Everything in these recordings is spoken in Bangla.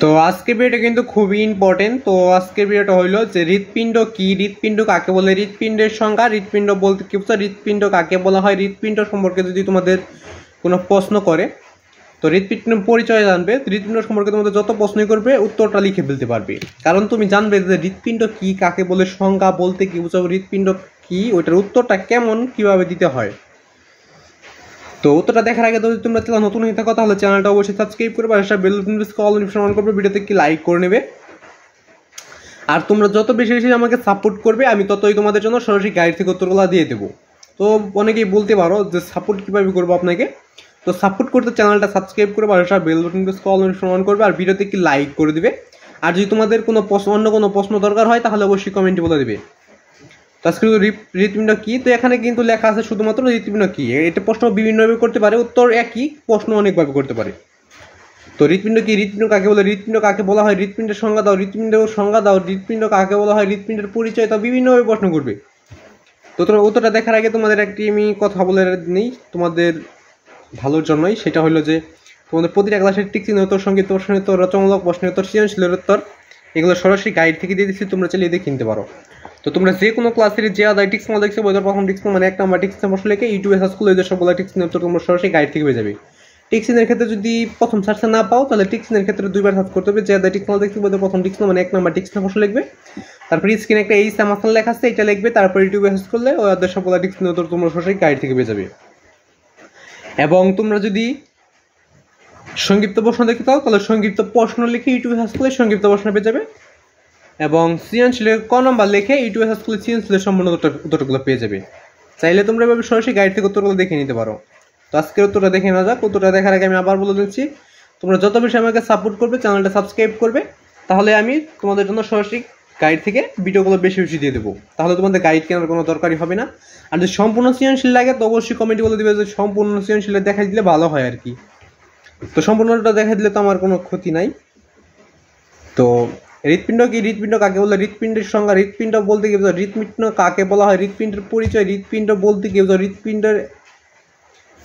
তো আজকের ভিডিওটা কিন্তু খুবই ইম্পর্টেন্ট। তো আজকের ভিডিওটা হইলো যে হৃৎপিণ্ড কি, হৃৎপিণ্ড কাকে বলে, হৃৎপিণ্ডের সংজ্ঞা, হৃৎপিণ্ড বলতে কি বোঝায়, হৃৎপিণ্ড কাকে বলা হয়, হৃৎপিণ্ড সম্পর্কে যদি তোমাদের কোনো প্রশ্ন করে তো হৃৎপিণ্ড পরিচয় জানবে, হৃৎপিণ্ড সম্পর্কে তোমাদের যত প্রশ্নই করবে উত্তরটা লিখে ফেলতে পারবে। কারণ তুমি জানবে যে হৃৎপিণ্ড কি, কাকে বলে, সংজ্ঞা বলতে কি বোঝাবো, হৃৎপিণ্ড কি, ওইটার উত্তরটা কেমন কিভাবে দিতে হয়। তো উত্তরটা দেখার আগে যদি তোমরা চ্যানেল নতুন হয়ে থাকো তাহলে চ্যানেলটা অবশ্যই সাবস্ক্রাইব করবে, আর বেল নোটিফিকেশন অন করবে, ভিডিওতে কি লাইক করে নেবে। আর তোমরা যত বেশি বেশি আমাকে সাপোর্ট করবে আমি ততই তোমাদের জন্য সরাসরি গাইড থেকে উত্তরগুলো দিয়ে দেবো। তো অনেকেই বলতে পারো যে সাপোর্ট কীভাবে করবো আপনাকে। তো সাপোর্ট করতে চ্যানেলটা সাবস্ক্রাইব করে আর বেল নোটিফিকেশন অন করবে, আর ভিডিওতে কি লাইক করে দিবে। আর যদি তোমাদের কোনো অন্য কোনো প্রশ্ন দরকার হয় তাহলে অবশ্যই কমেন্টে বলে দেবে। তো আজকে হৃৎপিণ্ড কি, তো এখানে কিন্তু লেখা আছে শুধুমাত্র হৃৎপিণ্ড কি। এটা প্রশ্ন বিভিন্নভাবে করতে পারে, উত্তর একই, প্রশ্ন অনেকভাবে করতে পারে। তো হৃৎপিণ্ড কি, হৃৎপিণ্ড কাকে বলে, হৃৎপিণ্ড কাকে বলা হয়, হৃৎপিণ্ডের সংজ্ঞা দাও, হৃৎপিণ্ডের সংজ্ঞা দাও, হৃৎপিণ্ড কাকে বলা হয়, হৃৎপিণ্ডের পরিচয় দাও, বিভিন্নভাবে প্রশ্ন করবে। তো তোমরা উত্তরটা দেখার আগে তোমাদের একটি আমি কথা বলে নেই তোমাদের ভালোর জন্যই, সেটা হলো যে তোমাদের প্রতিটা ক্লাসের টিকচিহ্ন উত্তর, সংক্ষিপ্ত প্রশ্নের উত্তর, রচনামূলক প্রশ্নের উত্তর, সৃজনশীলের উত্তর, এগুলো সরাসরি গাইড থেকে দিয়ে দিচ্ছি, তোমরা চাইলে দেখে নিতে পারো। তো তোমরা যে কোনো ক্লাসের যে আদায় টিক্স না দেখছো বইটার প্রথম টিক্স মানে 1 নাম্বার টিক্স প্রশ্ন লিখে ইউটিউবে সার্চ করলে এদের সবগুলো টিক্সিনের উত্তর তোমরা সরাসরি গাইড থেকে পেয়ে যাবে। টিক্সিনের ক্ষেত্রে যদি প্রথম সার্চে না পাও তাহলে টিক্সিনের ক্ষেত্রে দুইবার সার্চ করতে হবে, যে আদায় টিক্স না দেখছো বইটার প্রথম টিক্স মানে 1 নাম্বার টিক্স প্রশ্ন লিখবে, তারপরে স্ক্রিনে একটা এই সামাসাল লেখা আছে এটা লিখবে, তারপর ইউটিউবে সার্চ করলে ওই আদায় সবগুলো টিক্সিনের উত্তর তোমরা সরাসরি গাইড থেকে পেয়ে যাবে। এবং তোমরা যদি সংক্ষিপ্ত প্রশ্ন দেখতে চাও তাহলে সংক্ষিপ্ত প্রশ্ন লিখে ইউটিউবে সার্চ করলে সংক্ষিপ্ত প্রশ্ন পেয়ে যাবে, এবং সৃজনশীলের ক নাম্বার লিখে ইউটিউবে সার্চ করলে সৃজনশীলের সম্পূর্ণ উত্তরগুলো পেয়ে যাবে। চাইলে তোমরা এভাবে সরাসরি গাইড থেকে উত্তরগুলো দেখে নিতে পারো। তো আজকের উত্তরটা দেখে নেওয়া যাক। উত্তরটা দেখার আগে আমি আবার বলে দিচ্ছি, তোমরা যত বেশি আমাকে সাপোর্ট করবে, চ্যানেলটা সাবস্ক্রাইব করবে, তাহলে আমি তোমাদের জন্য সরাসরি গাইড থেকে ভিডিওগুলো বেশি বেশি দিয়ে দেবো। তাহলে তোমাদের গাইড কেনার কোনো দরকারই হবে না। আর যদি সম্পূর্ণ সৃজনশীল লাগে তো অবশ্যই কমেন্টে বলে দেবে যে সম্পূর্ণ সৃজনশীল দেখা দিলে ভালো হয় আর কি। তো সম্পূর্ণটা দেখা দিলে তো আমার কোনো ক্ষতি নাই। তো হৃৎপিণ্ড কি, হৃৎপিণ্ড কাকে বলে, হৃৎপিণ্ডের সংজ্ঞা, হৃৎপিণ্ড বলতে কি বোঝায়, হৃৎপিণ্ড কাকে বলা হয়, হৃৎপিণ্ডের পরিচয়, হৃৎপিণ্ড বলতে কি বোঝায়, হৃৎপিণ্ডের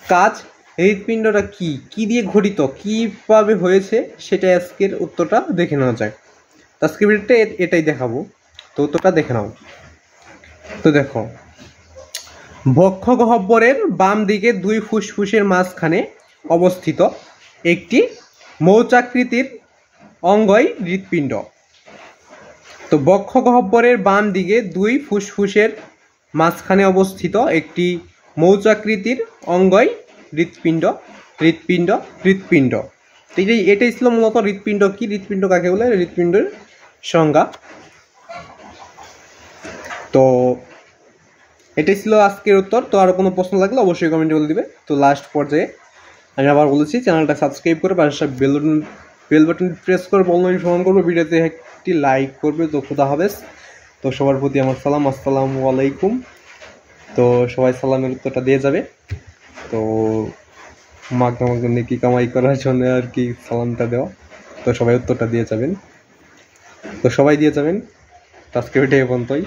কাজ, হৃৎপিণ্ডটা কি, কি দিয়ে গঠিত, কীভাবে হয়েছে, সেটা আজকের উত্তরটা দেখে নেওয়া যায়। আজকের ভিডিওটা এটাই দেখাবো। তো উত্তরটা দেখে নাও। তো দেখো, বক্ষ গহ্বরের বাম দিকে দুই ফুসফুসের মাঝখানে অবস্থিত একটি মৌচাকৃতির অঙ্গই হৃৎপিণ্ড। তো বক্ষ গহ্বরের বাম দিকে দুই ফুসফুসের মাঝখানে অবস্থিত একটি মৌচাকৃতির অঙ্গই হৃৎপিণ্ড। হৃৎপিণ্ড হৃৎপিণ্ড তো এটাই ছিল মূলত হৃৎপিণ্ড কি, হৃৎপিণ্ড কাকে বলে, হৃৎপিণ্ডের সংজ্ঞা। তো এটাই ছিল আজকের উত্তর। তো আরও কোনো প্রশ্ন লাগলে অবশ্যই কমেন্টে বলে দিবে। তো লাস্ট পর্যায়ে আমি আবার বলেছি, চ্যানেলটা সাবস্ক্রাইব করে পাশে বেল বাটন প্রেস করে বল নোটিফিকেশন করবে, ভিডিওতে একটি লাইক করবে। তো খুদা হাফেজ। তো সবার প্রতি আমার সালাম, আসসালামু আলাইকুম। তো সবাই সালামের উত্তরটা দিয়ে যাবে। তো মাগনা নেকি কামাই করার জন্য আর কি সালামটা দেওয়া। তো সবাই উত্তরটা দিয়ে যাবেন। তো সবাই দিয়ে যাবেন। আজকে ভিডিও পর্যন্তই।